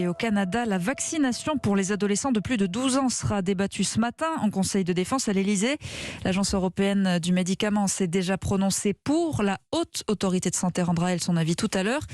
Et au Canada, la vaccination pour les adolescents de plus de 12 ans sera débattue ce matin en Conseil de défense à l'Élysée. L'Agence européenne du médicament s'est déjà prononcée pour. La haute autorité de santé rendra elle son avis tout à l'heure.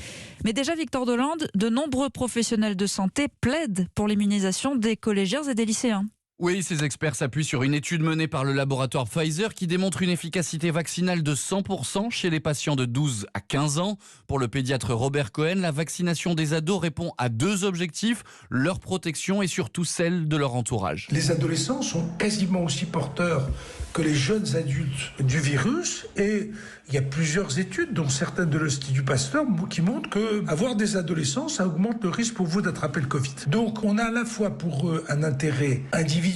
Mais déjà, Victor Delande, de nombreux professionnels de santé plaident pour l'immunisation des collégiens et des lycéens. Oui, ces experts s'appuient sur une étude menée par le laboratoire Pfizer qui démontre une efficacité vaccinale de 100% chez les patients de 12 à 15 ans. Pour le pédiatre Robert Cohen, la vaccination des ados répond à deux objectifs, leur protection et surtout celle de leur entourage. Les adolescents sont quasiment aussi porteurs que les jeunes adultes du virus et il y a plusieurs études, dont certaines de l'Institut Pasteur, qui montrent qu'avoir des adolescents, ça augmente le risque pour vous d'attraper le Covid. Donc on a à la fois pour eux un intérêt individuel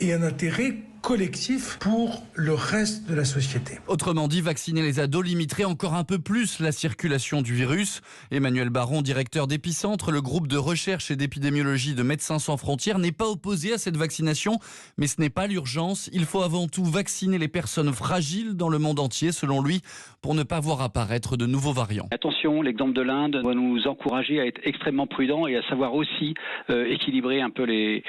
et un intérêt collectif pour le reste de la société. Autrement dit, vacciner les ados limiterait encore un peu plus la circulation du virus. Emmanuel Baron, directeur d'Épicentre, le groupe de recherche et d'épidémiologie de Médecins sans frontières, n'est pas opposé à cette vaccination, mais ce n'est pas l'urgence. Il faut avant tout vacciner les personnes fragiles dans le monde entier, selon lui, pour ne pas voir apparaître de nouveaux variants. Attention, l'exemple de l'Inde doit nous encourager à être extrêmement prudents et à savoir aussi équilibrer un peu les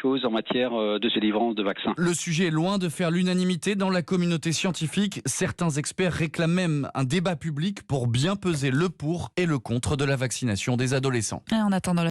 choses en matière de délivrance de vaccins. Le sujet est loin de faire l'unanimité dans la communauté scientifique. Certains experts réclament même un débat public pour bien peser le pour et le contre de la vaccination des adolescents. Et en attendant